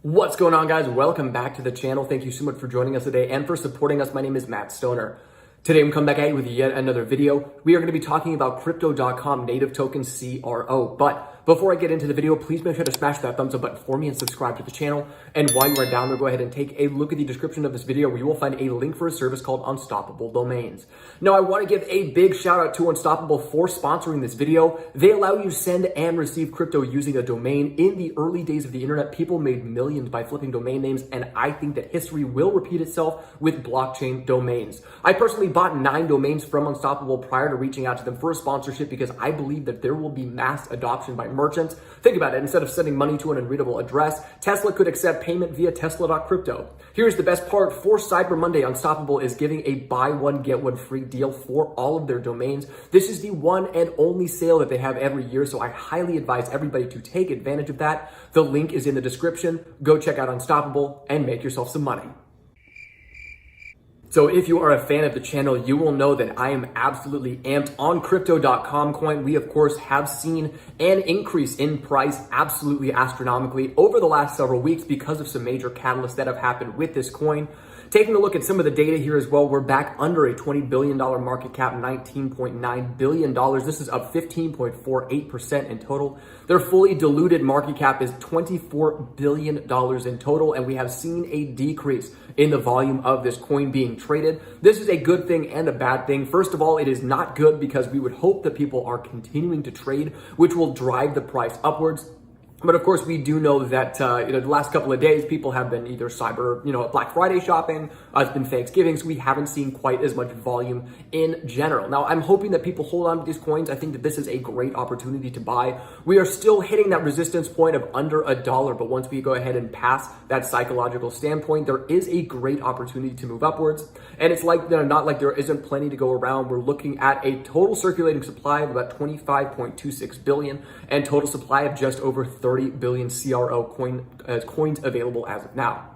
What's going on, guys? Welcome back to the channel. Thank you so much for joining us today and for supporting us. My name is Matt Stoner. Today I'm coming back at you with yet another video. We are going to be talking about crypto.com native token CRO. But before I get into the video, please make sure to smash that thumbs up button for me and subscribe to the channel. And while you are down there, go ahead and take a look at the description of this video where you will find a link for a service called Unstoppable Domains. Now, I want to give a big shout out to Unstoppable for sponsoring this video. They allow you to send and receive crypto using a domain. In the early days of the internet, people made millions by flipping domain names, and I think that history will repeat itself with blockchain domains. I personally bought 9 domains from Unstoppable prior to reaching out to them for a sponsorship because I believe that there will be mass adoption by merchants. Think about it. Instead of sending money to an unreadable address, Tesla could accept payment via Tesla.crypto. Here's the best part. For Cyber Monday, Unstoppable is giving a buy one, get one free deal for all of their domains. This is the one and only sale that they have every year, so I highly advise everybody to take advantage of that. The link is in the description. Go check out Unstoppable and make yourself some money. So if you are a fan of the channel, you will know that I am absolutely amped on crypto.com coin. We, of course, have seen an increase in price absolutely astronomically over the last several weeks because of some major catalysts that have happened with this coin. Taking a look at some of the data here as well, we're back under a $20 billion market cap, $19.9 billion. This is up 15.48% in total. Their fully diluted market cap is $24 billion in total, and we have seen a decrease in the volume of this coin being traded. This is a good thing and a bad thing. First of all, it is not good because we would hope that people are continuing to trade, which will drive the price upwards. But of course, we do know that the last couple of days, people have been either Black Friday shopping, it's been Thanksgiving, so we haven't seen quite as much volume in general. Now, I'm hoping that people hold on to these coins. I think that this is a great opportunity to buy. We are still hitting that resistance point of under $1, but once we go ahead and pass that psychological standpoint, there is a great opportunity to move upwards. And it's like not like there isn't plenty to go around. We're looking at a total circulating supply of about 25.26 billion and total supply of just over 30 billion CRO coins available as of now.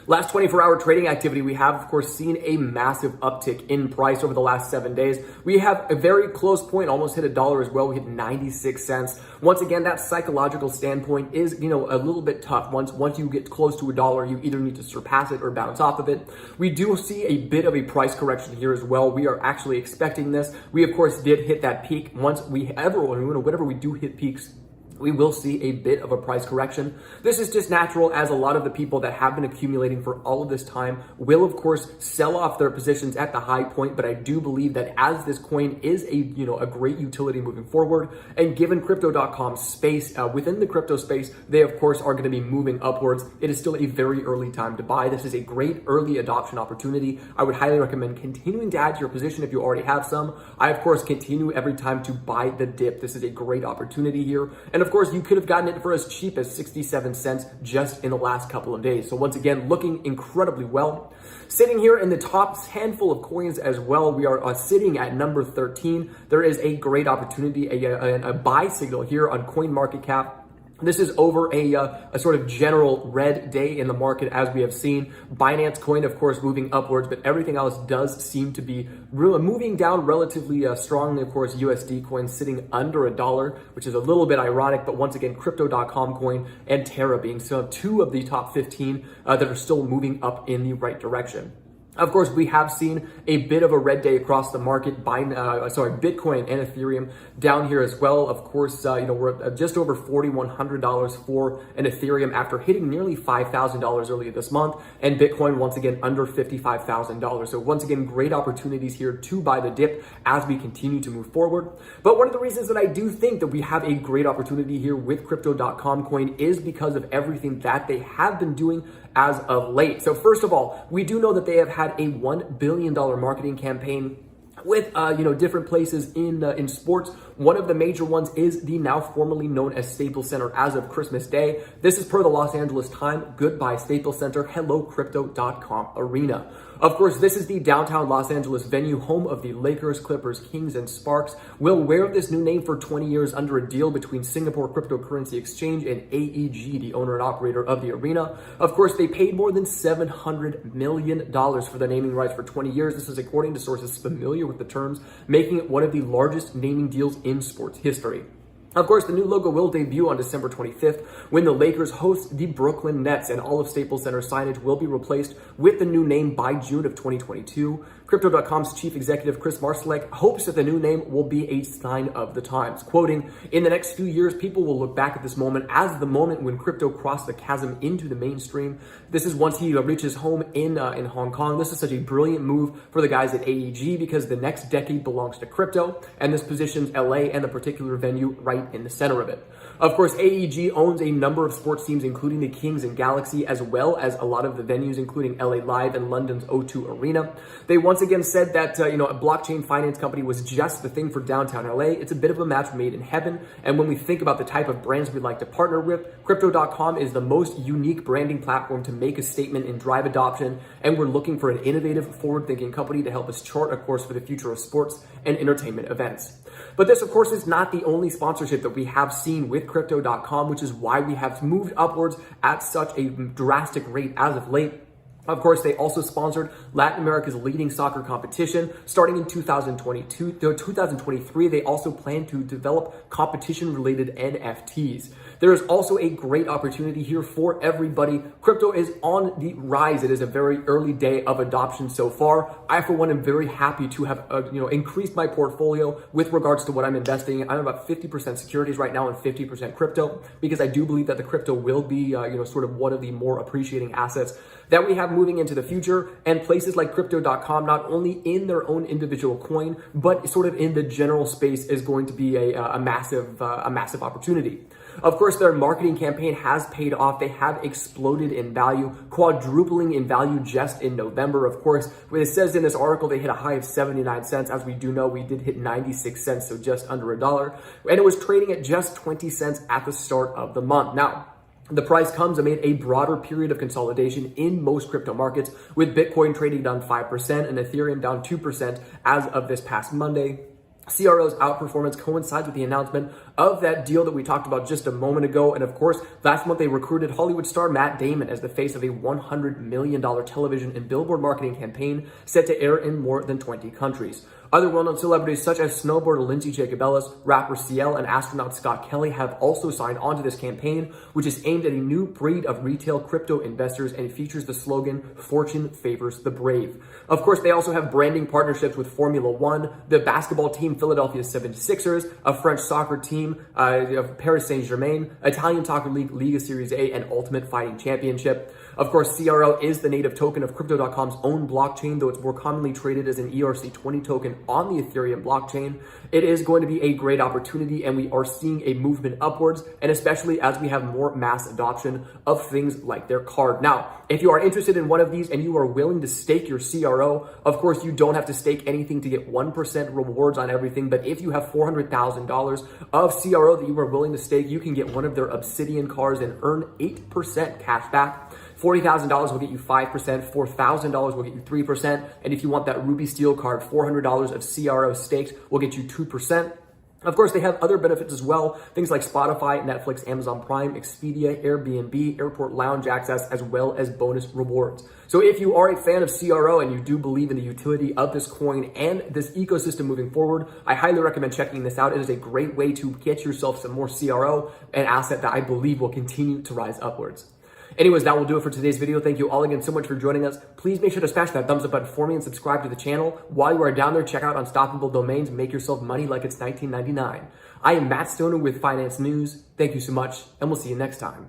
Last 24-hour trading activity, we have, of course, seen a massive uptick in price over the last 7 days. We have a very close point, almost hit $1 as well. We hit 96 cents. Once again, that psychological standpoint is, a little bit tough. Once you get close to $1, you either need to surpass it or bounce off of it. We do see a bit of a price correction here as well. We are actually expecting this. We, of course, did hit that peak. Whenever we do hit peaks, we will see a bit of a price correction. This is just natural, as a lot of the people that have been accumulating for all of this time will, of course, sell off their positions at the high point. But I do believe that as this coin is a great utility moving forward, and given crypto.com's space within the crypto space, they of course are going to be moving upwards. It is still a very early time to buy. This is a great early adoption opportunity. I would highly recommend continuing to add to your position if you already have some. I, of course, continue every time to buy the dip. This is a great opportunity here. And of course, you could have gotten it for as cheap as 67 cents just in the last couple of days. So once again, looking incredibly well. Sitting here in the top handful of coins as well, we are sitting at number 13. There is a great opportunity, a buy signal here on CoinMarketCap. This is over a sort of general red day in the market, as we have seen. Binance Coin, of course, moving upwards, but everything else does seem to be moving down relatively strongly. Of course, USD Coin sitting under $1, which is a little bit ironic, but once again, crypto.com coin and Terra being two of the top 15 that are still moving up in the right direction. Of course, we have seen a bit of a red day across the market. Bitcoin and Ethereum down here as well. Of course, we're at just over $4,100 for an Ethereum after hitting nearly $5,000 earlier this month, and Bitcoin once again under $55,000. So once again, great opportunities here to buy the dip as we continue to move forward. But one of the reasons that I do think that we have a great opportunity here with crypto.com coin is because of everything that they have been doing as of late. So first of all, we do know that they have had a $1 billion marketing campaign with different places in sports. One of the major ones is the now formerly known as Staples Center as of Christmas Day. This is per the Los Angeles Times. Goodbye Staples Center. Hello Crypto.com Arena. Of course, this is the downtown Los Angeles venue, home of the Lakers, Clippers, Kings, and Sparks. Will wear this new name for 20 years under a deal between Singapore Cryptocurrency Exchange and AEG, the owner and operator of the arena. Of course, they paid more than $700 million for the naming rights for 20 years. This is according to sources familiar with the terms, making it one of the largest naming deals in sports history. Of course, the new logo will debut on December 25th when the Lakers host the Brooklyn Nets, and all of Staples Center signage will be replaced with the new name by June of 2022. Crypto.com's chief executive Chris Marsalek hopes that the new name will be a sign of the times. Quoting, "In the next few years, people will look back at this moment as the moment when crypto crossed the chasm into the mainstream. This is once he reaches home in Hong Kong. This is such a brilliant move for the guys at AEG because the next decade belongs to crypto, and this positions LA and the particular venue right in the center of it." Of course, AEG owns a number of sports teams, including the Kings and Galaxy, as well as a lot of the venues, including LA Live and London's O2 Arena. They once again said that a blockchain finance company was just the thing for downtown LA. It's a bit of a match made in heaven. And when we think about the type of brands we'd like to partner with, Crypto.com is the most unique branding platform to make a statement and drive adoption. And we're looking for an innovative, forward-thinking company to help us chart a course for the future of sports and entertainment events. But this, of course, is not the only sponsorship that we have seen with Crypto.com, which is why we have moved upwards at such a drastic rate as of late. Of course, they also sponsored Latin America's leading soccer competition. Starting in 2023, they also plan to develop competition-related NFTs. There is also a great opportunity here for everybody. Crypto is on the rise. It is a very early day of adoption so far. I, for one, am very happy to have increased my portfolio with regards to what I'm investing in. I'm about 50% securities right now and 50% crypto, because I do believe that the crypto will be sort of one of the more appreciating assets that we have moving into the future. And places like Crypto.com, not only in their own individual coin, but sort of in the general space, is going to be a massive opportunity. Of course, their marketing campaign has paid off. They have exploded in value, quadrupling in value just in November. Of course, it says in this article they hit a high of 79 cents. As we do know, we did hit 96 cents, so just under $1. And it was trading at just 20 cents at the start of the month. Now, the price comes amid a broader period of consolidation in most crypto markets, with Bitcoin trading down 5% and Ethereum down 2% as of this past Monday. CRO's outperformance coincides with the announcement of that deal that we talked about just a moment ago. And of course, last month they recruited Hollywood star Matt Damon as the face of a $100 million television and billboard marketing campaign set to air in more than 20 countries. Other well-known celebrities such as snowboarder Lindsay Jacobellis, rapper CL, and astronaut Scott Kelly have also signed on to this campaign, which is aimed at a new breed of retail crypto investors and features the slogan, "Fortune favors the brave." Of course, they also have branding partnerships with Formula One, the basketball team Philadelphia 76ers, a French soccer team of Paris Saint-Germain, Italian soccer league Liga Series A, and Ultimate Fighting Championship. Of course, CRO is the native token of Crypto.com's own blockchain, though it's more commonly traded as an ERC20 token on the Ethereum blockchain. It is going to be a great opportunity, and we are seeing a movement upwards, and especially as we have more mass adoption of things like their card. Now, if you are interested in one of these and you are willing to stake your CRO, of course, you don't have to stake anything to get 1% rewards on everything, but if you have $400,000 of CRO that you are willing to stake, you can get one of their Obsidian cards and earn 8% cash back. $40,000 will get you 5%, $4,000 will get you 3%, and if you want that Ruby Steel card, $400 of CRO staked will get you 2%. Of course, they have other benefits as well, things like Spotify, Netflix, Amazon Prime, Expedia, Airbnb, airport lounge access, as well as bonus rewards. So if you are a fan of CRO and you do believe in the utility of this coin and this ecosystem moving forward, I highly recommend checking this out. It is a great way to get yourself some more CRO, an asset that I believe will continue to rise upwards. Anyways, that will do it for today's video. Thank you all again so much for joining us. Please make sure to smash that thumbs up button for me and subscribe to the channel. While you are down there, check out Unstoppable Domains. Make yourself money like it's 1999. I am Matt Stoner with Finance News. Thank you so much, and we'll see you next time.